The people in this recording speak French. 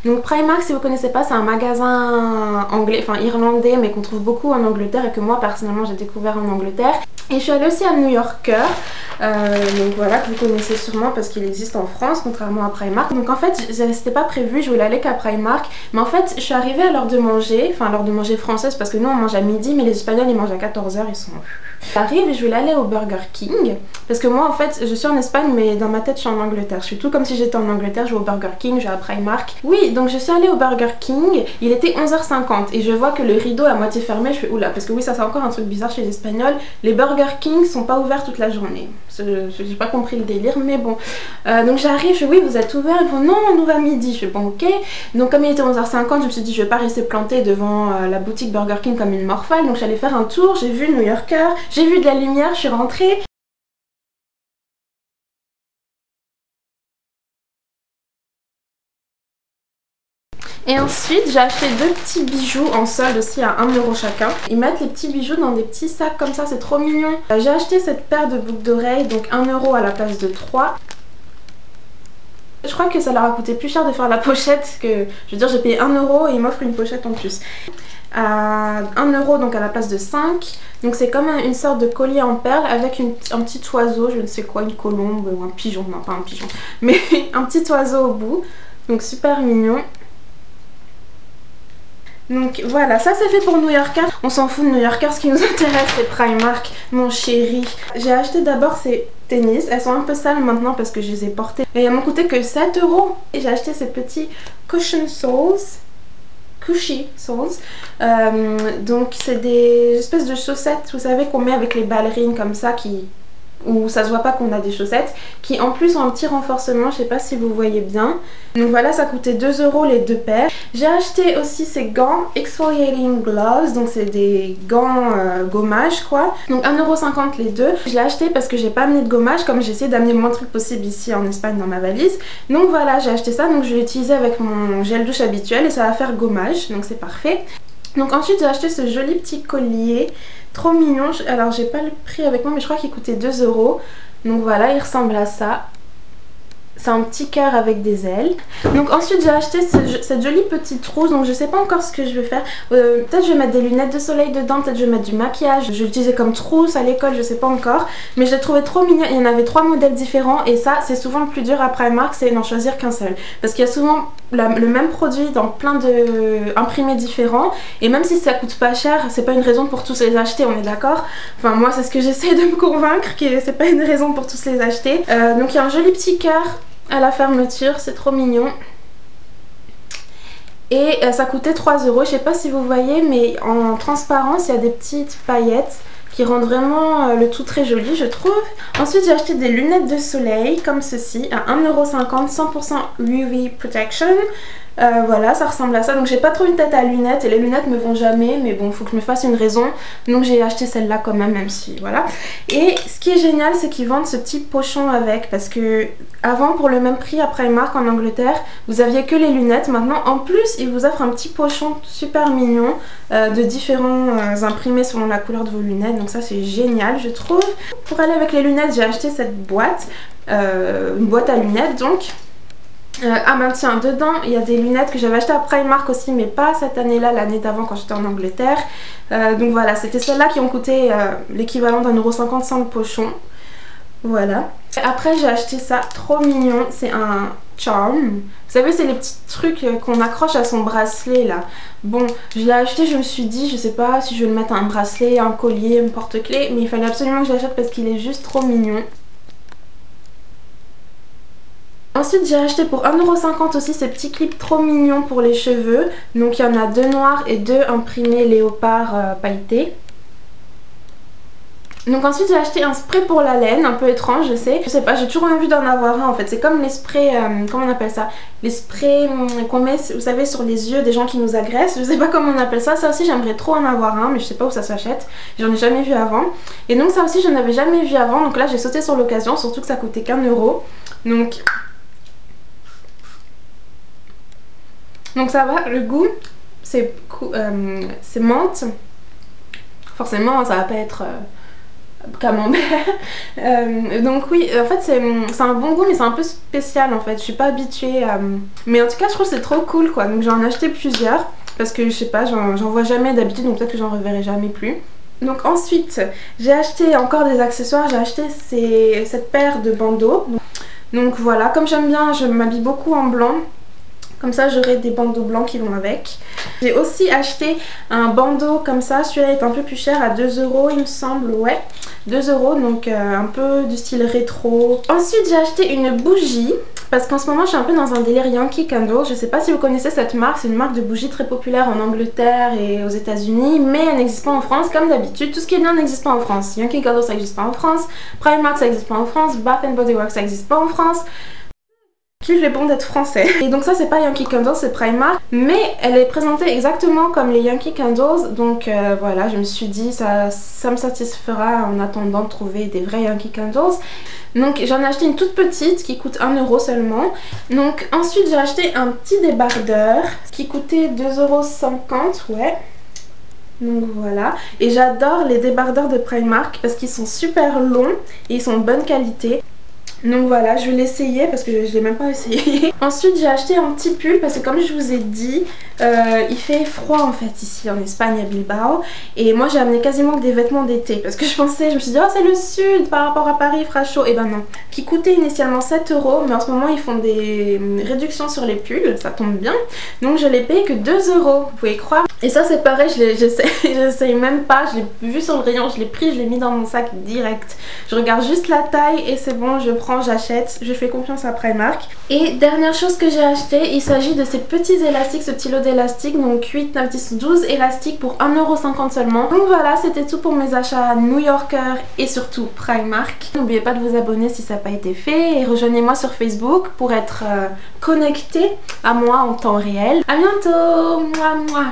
Donc Primark, si vous connaissez pas, c'est un magasin anglais, enfin irlandais, mais qu'on trouve beaucoup en Angleterre et que moi personnellement j'ai découvert en Angleterre. Et je suis allée aussi à New Yorker, donc voilà, que vous connaissez sûrement parce qu'il existe en France, contrairement à Primark. Donc en fait, c'était pas prévu, je voulais aller qu'à Primark, mais en fait, je suis arrivée à l'heure de manger, enfin l'heure de manger française parce que nous on mange à midi, mais les Espagnols ils mangent à 14 h, ils sont... J'arrive et je voulais aller au Burger King, parce que moi en fait, je suis en Espagne, mais dans ma tête je suis en Angleterre. Je suis tout comme si j'étais en Angleterre, je vais au Burger King, je vais à Primark. Oui, donc je suis allée au Burger King, il était 11 h 50 et je vois que le rideau est à moitié fermé, je fais oula, parce que oui, ça c'est encore un truc bizarre chez les Espagnols, les Burger King sont pas ouverts toute la journée. J'ai pas compris le délire, mais bon. Donc j'arrive, je fais oui, vous êtes ouverts, ils font non, on ouvre à midi. Je fais bon, ok. Donc comme il était 11 h 50, je me suis dit je vais pas rester plantée devant la boutique Burger King comme une morphale, donc j'allais faire un tour, j'ai vu New Yorker, j'ai vu de la lumière, je suis rentrée. Et ensuite j'ai acheté deux petits bijoux en solde aussi à 1 € chacun. Ils mettent les petits bijoux dans des petits sacs comme ça, c'est trop mignon. J'ai acheté cette paire de boucles d'oreilles, donc 1 € à la place de 3. Je crois que ça leur a coûté plus cher de faire la pochette que... Je veux dire, j'ai payé 1 € et ils m'offrent une pochette en plus. À 1 € donc à la place de 5. Donc c'est comme une sorte de collier en perles avec un petit oiseau, je ne sais quoi, une colombe ou un pigeon, non pas un pigeon, mais un petit oiseau au bout. Donc super mignon. Donc voilà, ça c'est fait pour New Yorker. On s'en fout de New Yorker, ce qui nous intéresse c'est Primark, mon chéri. J'ai acheté d'abord ces tennis, elles sont un peu sales maintenant parce que je les ai portées. Et elles m'ont coûté que 7 €. Et j'ai acheté ces petits cushion soles. Cushy soles. Donc c'est des espèces de chaussettes, vous savez, qu'on met avec les ballerines comme ça, où ça se voit pas qu'on a des chaussettes, qui en plus ont un petit renforcement, je sais pas si vous voyez bien. Donc voilà, ça coûtait 2 € les deux paires. J'ai acheté aussi ces gants exfoliating gloves, donc c'est des gants gommage quoi. Donc 1,50 € les deux. Je l'ai acheté parce que j'ai pas amené de gommage, comme j'ai essayé d'amener le moins de trucs possible ici en Espagne dans ma valise. Donc voilà, j'ai acheté ça, donc je vais l'utiliser avec mon gel douche habituel et ça va faire gommage, donc c'est parfait. Donc ensuite j'ai acheté ce joli petit collier, trop mignon. Alors j'ai pas le prix avec moi mais je crois qu'il coûtait 2 €. Donc voilà, il ressemble à ça. C'est un petit cœur avec des ailes. Donc ensuite j'ai acheté cette jolie petite trousse. Donc je sais pas encore ce que je vais faire. Peut-être je vais mettre des lunettes de soleil dedans. Peut-être je vais mettre du maquillage. Je vais l'utiliser comme trousse à l'école, je sais pas encore. Mais je l'ai trouvé trop mignon. Il y en avait 3 modèles différents. Et ça c'est souvent le plus dur à Primark, c'est d'en choisir qu'un seul. Parce qu'il y a souvent le même produit dans plein de imprimés différents. Et même si ça coûte pas cher, c'est pas une raison pour tous les acheter, on est d'accord. Enfin moi c'est ce que j'essaie de me convaincre, que c'est pas une raison pour tous les acheter. Donc il y a un joli petit cœur à la fermeture, c'est trop mignon. Et ça coûtait 3 €. Je sais pas si vous voyez, mais en transparence il y a des petites paillettes qui rendent vraiment le tout très joli, je trouve. Ensuite j'ai acheté des lunettes de soleil comme ceci à 1,50 €, 100% UV protection. Voilà, ça ressemble à ça. Donc j'ai pas trop une tête à lunettes et les lunettes me vont jamais, mais bon, faut que je me fasse une raison. Donc j'ai acheté celle-là quand même, même si voilà. Et ce qui est génial, c'est qu'ils vendent ce petit pochon avec, parce que avant, pour le même prix à Primark en Angleterre, vous aviez que les lunettes. Maintenant en plus ils vous offrent un petit pochon super mignon de différents imprimés selon la couleur de vos lunettes. Donc ça c'est génial je trouve. Pour aller avec les lunettes j'ai acheté cette boîte, une boîte à lunettes donc. Ah ben tiens, dedans il y a des lunettes que j'avais achetées à Primark aussi, mais pas cette année-là, l'année d'avant quand j'étais en Angleterre. Donc voilà, c'était celles-là qui ont coûté l'équivalent d'1,50 € sans le pochon. Voilà. Après j'ai acheté ça, trop mignon, c'est un charm. Vous savez, c'est les petits trucs qu'on accroche à son bracelet là. Bon, je l'ai acheté, je me suis dit, je sais pas si je vais le mettre à un bracelet, un collier, un porte-clés, mais il fallait absolument que je l'achète parce qu'il est juste trop mignon. Ensuite j'ai acheté pour 1,50 € aussi ces petits clips trop mignons pour les cheveux. Donc il y en a 2 noirs et 2 imprimés léopard pailletés. Donc ensuite j'ai acheté un spray pour la laine, un peu étrange je sais. Je sais pas, j'ai toujours envie d'en avoir un en fait. C'est comme les sprays, comment on appelle ça? Les sprays qu'on met, vous savez, sur les yeux des gens qui nous agressent. Je sais pas comment on appelle ça. Ça aussi j'aimerais trop en avoir un, mais je sais pas où ça s'achète. J'en ai jamais vu avant. Et donc ça aussi je n'avais jamais vu avant. Donc là j'ai sauté sur l'occasion, surtout que ça coûtait qu'1 €. Donc ça va, le goût c'est menthe. Forcément ça va pas être camembert. Donc oui, en fait c'est un bon goût mais c'est un peu spécial en fait, je suis pas habituée mais en tout cas je trouve que c'est trop cool quoi, donc j'en ai acheté plusieurs parce que je sais pas, j'en vois jamais d'habitude donc peut-être que j'en reverrai jamais plus. Donc ensuite j'ai acheté encore des accessoires, j'ai acheté cette paire de bandeaux. Donc voilà, comme j'aime bien, je m'habille beaucoup en blanc. Comme ça j'aurai des bandeaux blancs qui vont avec. J'ai aussi acheté un bandeau comme ça, celui-là est un peu plus cher à 2 € il me semble, ouais. 2 € donc un peu du style rétro. Ensuite j'ai acheté une bougie parce qu'en ce moment je suis un peu dans un délire Yankee Candle. Je sais pas si vous connaissez cette marque, c'est une marque de bougie très populaire en Angleterre et aux États-Unis, mais elle n'existe pas en France comme d'habitude. Tout ce qui est bien n'existe pas en France. Yankee Candle ça n'existe pas en France, Primark ça n'existe pas en France, Bath & Body Works ça n'existe pas en France. Qu'il est bon d'être français. Et donc ça c'est pas Yankee Candle, c'est Primark, mais elle est présentée exactement comme les Yankee Candles, donc voilà, je me suis dit ça me satisfera en attendant de trouver des vrais Yankee Candles. Donc j'en ai acheté une toute petite qui coûte 1 € seulement. Donc ensuite j'ai acheté un petit débardeur qui coûtait 2,50 €, ouais. Donc voilà, et j'adore les débardeurs de Primark parce qu'ils sont super longs et ils sont de bonne qualité. Donc voilà, je vais l'essayer parce que je l'ai même pas essayé. Ensuite j'ai acheté un petit pull parce que comme je vous ai dit, il fait froid en fait ici en Espagne à Bilbao. Et moi j'ai amené quasiment que des vêtements d'été parce que je me suis dit oh c'est le sud par rapport à Paris il fera chaud. Et ben non, qui coûtait initialement 7 € mais en ce moment ils font des réductions sur les pulls, ça tombe bien. Donc je l'ai payé que 2 €, vous pouvez croire. Et ça c'est pareil, j'essaye même pas, je l'ai vu sur le rayon, je l'ai pris, je l'ai mis dans mon sac direct. Je regarde juste la taille et c'est bon, je prends, j'achète, je fais confiance à Primark. Et dernière chose que j'ai acheté, il s'agit de ces petits élastiques, ce petit lot d'élastiques, donc 8, 9, 10, 12 élastiques pour 1,50 € seulement. Donc voilà, c'était tout pour mes achats New Yorker et surtout Primark. N'oubliez pas de vous abonner si ça n'a pas été fait et rejoignez-moi sur Facebook pour être connecté à moi en temps réel. A bientôt, moi.